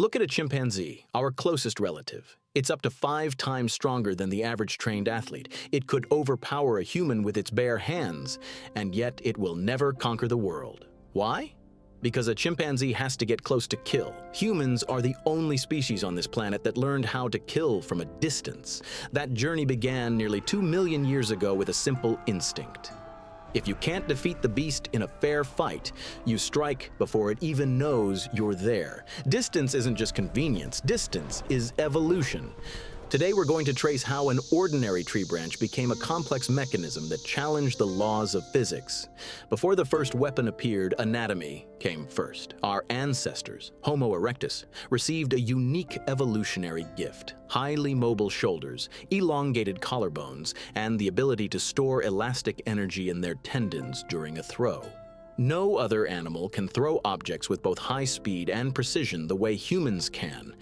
Look at a chimpanzee, our closest relative. It's up to 5 times stronger than the average trained athlete. It could overpower a human with its bare hands, and yet it will never conquer the world. Why? Because a chimpanzee has to get close to kill. Humans are the only species on this planet that learned how to kill from a distance. That journey began nearly 2 million years ago with a simple instinct. If you can't defeat the beast in a fair fight, you strike before it even knows you're there. Distance isn't just convenience, distance is evolution. Today we're going to trace how an ordinary tree branch became a complex mechanism that challenged the laws of physics. Before the first weapon appeared, anatomy came first. Our ancestors, Homo erectus, received a unique evolutionary gift: highly mobile shoulders, elongated collarbones, and the ability to store elastic energy in their tendons during a throw. No other animal can throw objects with both high speed and precision the way humans can.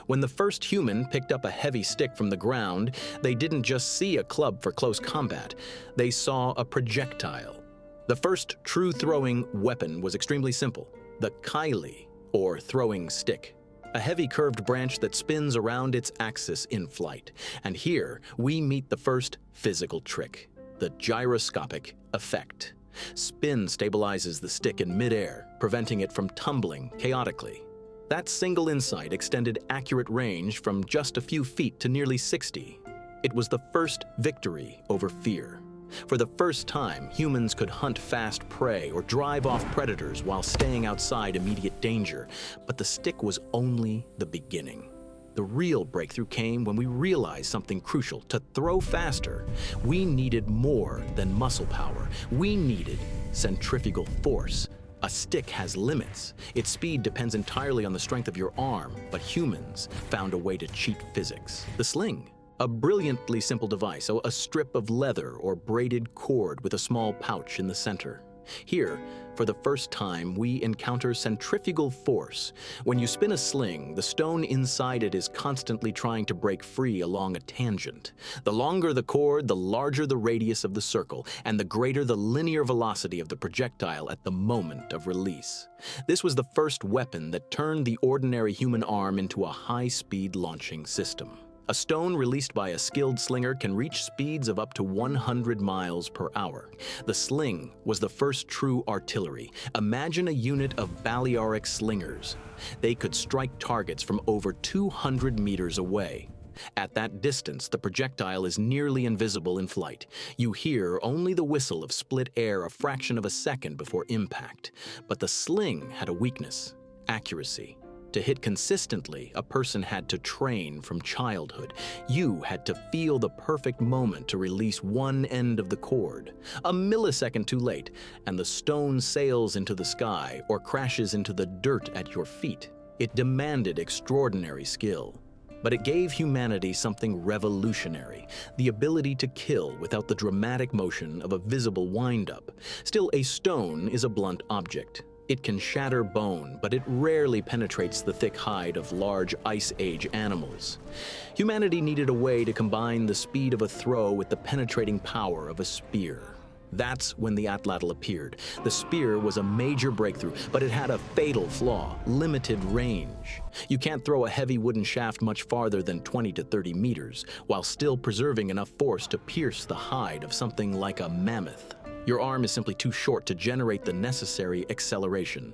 When the first human picked up a heavy stick from the ground, they didn't just see a club for close combat, they saw a projectile. The first true throwing weapon was extremely simple: the kylie, or throwing stick. A heavy curved branch that spins around its axis in flight. And here we meet the first physical trick: the gyroscopic effect. Spin stabilizes the stick in midair, preventing it from tumbling chaotically. That single insight extended accurate range from just a few feet to nearly 60. It was the first victory over fear. For the first time, humans could hunt fast prey or drive off predators while staying outside immediate danger. But the stick was only the beginning. The real breakthrough came when we realized something crucial. To throw faster, we needed more than muscle power. We needed centrifugal force. A stick has limits. Its speed depends entirely on the strength of your arm, but humans found a way to cheat physics. The sling, a brilliantly simple device, a strip of leather or braided cord with a small pouch in the center. Here, for the first time, we encounter centrifugal force. When you spin a sling, the stone inside it is constantly trying to break free along a tangent. The longer the cord, the larger the radius of the circle, and the greater the linear velocity of the projectile at the moment of release. This was the first weapon that turned the ordinary human arm into a high-speed launching system. A stone released by a skilled slinger can reach speeds of up to 100 miles per hour. The sling was the first true artillery. Imagine a unit of Balearic slingers. They could strike targets from over 200 meters away. At that distance, the projectile is nearly invisible in flight. You hear only the whistle of split air a fraction of a second before impact. But the sling had a weakness: accuracy. To hit consistently, a person had to train from childhood. You had to feel the perfect moment to release one end of the cord. A millisecond too late, and the stone sails into the sky or crashes into the dirt at your feet. It demanded extraordinary skill. But it gave humanity something revolutionary: the ability to kill without the dramatic motion of a visible wind-up. Still, a stone is a blunt object. It can shatter bone, but it rarely penetrates the thick hide of large Ice Age animals. Humanity needed a way to combine the speed of a throw with the penetrating power of a spear. That's when the Atlatl appeared. The spear was a major breakthrough, but it had a fatal flaw: limited range. You can't throw a heavy wooden shaft much farther than 20 to 30 meters, while still preserving enough force to pierce the hide of something like a mammoth. Your arm is simply too short to generate the necessary acceleration.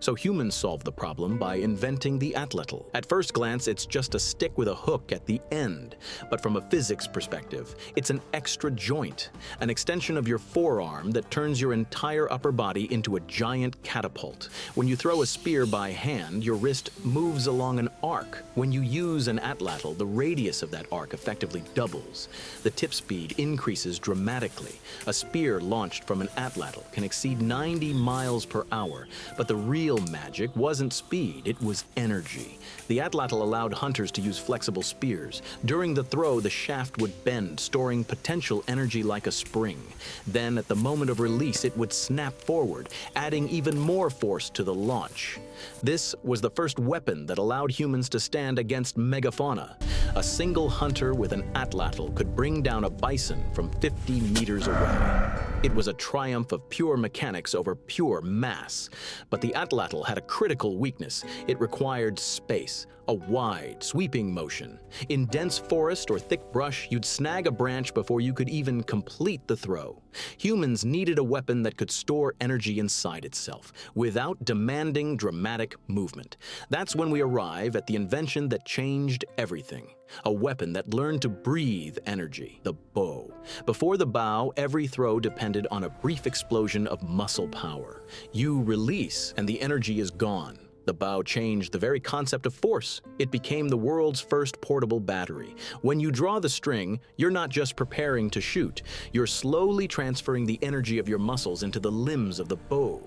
So humans solved the problem by inventing the Atlatl. At first glance, it's just a stick with a hook at the end. But from a physics perspective, it's an extra joint, an extension of your forearm that turns your entire upper body into a giant catapult. When you throw a spear by hand, your wrist moves along an arc. When you use an Atlatl, the radius of that arc effectively doubles. The tip speed increases dramatically. A spear launched from an Atlatl can exceed 90 miles per hour, but the real magic wasn't speed, it was energy. The Atlatl allowed hunters to use flexible spears. During the throw, the shaft would bend, storing potential energy like a spring. Then, at the moment of release, it would snap forward, adding even more force to the launch. This was the first weapon that allowed humans to stand against megafauna. A single hunter with an Atlatl could bring down a bison from 50 meters away. It was a triumph of pure mechanics over pure mass. But the Atlatl had a critical weakness. It required space, a wide, sweeping motion. In dense forest or thick brush, you'd snag a branch before you could even complete the throw. Humans needed a weapon that could store energy inside itself, without demanding dramatic movement. That's when we arrive at the invention that changed everything. A weapon that learned to breathe energy, the bow. Before the bow, every throw depended on a brief explosion of muscle power. You release, and the energy is gone. The bow changed the very concept of force. It became the world's first portable battery. When you draw the string, you're not just preparing to shoot. You're slowly transferring the energy of your muscles into the limbs of the bow.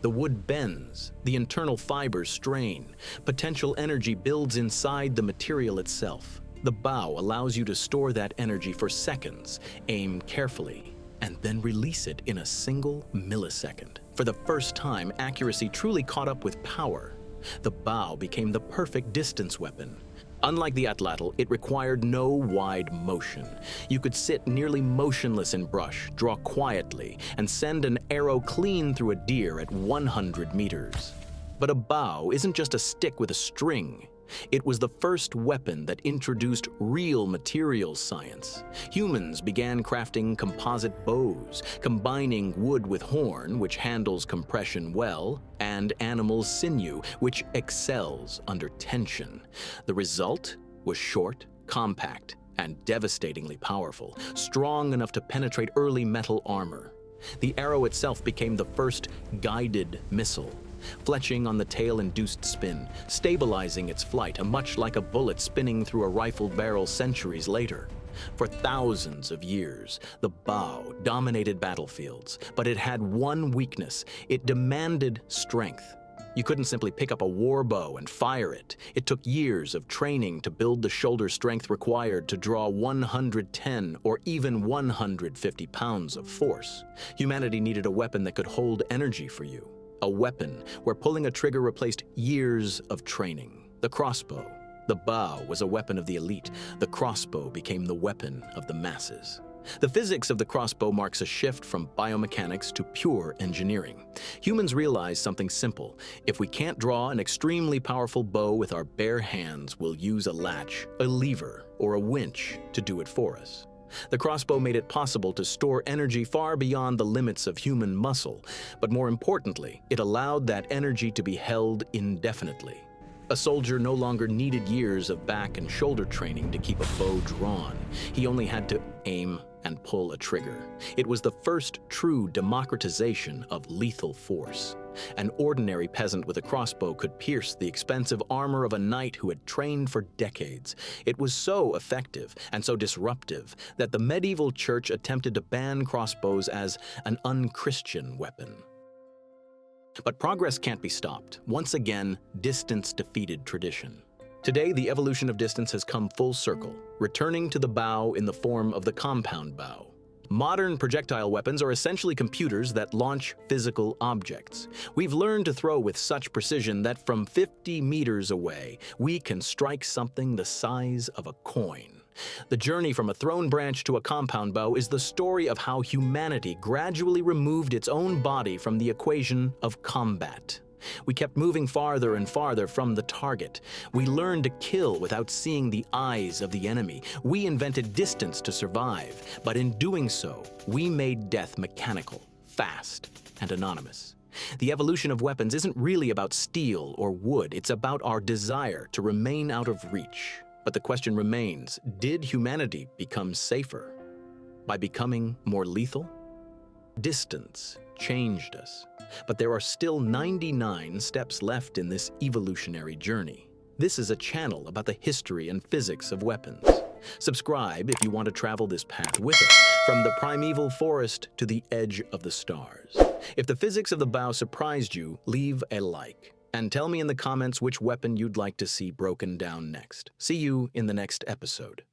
The wood bends, the internal fibers strain. Potential energy builds inside the material itself. The bow allows you to store that energy for seconds, aim carefully, and then release it in a single millisecond. For the first time, accuracy truly caught up with power. The bow became the perfect distance weapon. Unlike the Atlatl, it required no wide motion. You could sit nearly motionless in brush, draw quietly, and send an arrow clean through a deer at 100 meters. But a bow isn't just a stick with a string. It was the first weapon that introduced real materials science. Humans began crafting composite bows, combining wood with horn, which handles compression well, and animal sinew, which excels under tension. The result was short, compact, and devastatingly powerful, strong enough to penetrate early metal armor. The arrow itself became the first guided missile. Fletching on the tail-induced spin, stabilizing its flight, much like a bullet spinning through a rifle barrel centuries later. For thousands of years, the bow dominated battlefields, but it had one weakness. It demanded strength. You couldn't simply pick up a war bow and fire it. It took years of training to build the shoulder strength required to draw 110 or even 150 pounds of force. Humanity needed a weapon that could hold energy for you. A weapon where pulling a trigger replaced years of training. The crossbow. The bow was a weapon of the elite. The crossbow became the weapon of the masses. The physics of the crossbow marks a shift from biomechanics to pure engineering. Humans realized something simple. If we can't draw an extremely powerful bow with our bare hands, we'll use a latch, a lever, or a winch to do it for us. The crossbow made it possible to store energy far beyond the limits of human muscle, but more importantly, it allowed that energy to be held indefinitely. A soldier no longer needed years of back and shoulder training to keep a bow drawn. He only had to aim and pull a trigger. It was the first true democratization of lethal force. An ordinary peasant with a crossbow could pierce the expensive armor of a knight who had trained for decades. It was so effective and so disruptive that the medieval church attempted to ban crossbows as an unchristian weapon. But progress can't be stopped. Once again, distance defeated tradition. Today, the evolution of distance has come full circle, returning to the bow in the form of the compound bow. Modern projectile weapons are essentially computers that launch physical objects. We've learned to throw with such precision that from 50 meters away, we can strike something the size of a coin. The journey from a thrown branch to a compound bow is the story of how humanity gradually removed its own body from the equation of combat. We kept moving farther and farther from the target. We learned to kill without seeing the eyes of the enemy. We invented distance to survive, but in doing so, we made death mechanical, fast, and anonymous. The evolution of weapons isn't really about steel or wood. It's about our desire to remain out of reach. But the question remains, did humanity become safer by becoming more lethal? Distance changed us, but there are still 99 steps left in this evolutionary journey. This is a channel about the history and physics of weapons. Subscribe if you want to travel this path with us, from the primeval forest to the edge of the stars. If the physics of the bow surprised you, leave a like. And tell me in the comments which weapon you'd like to see broken down next. See you in the next episode.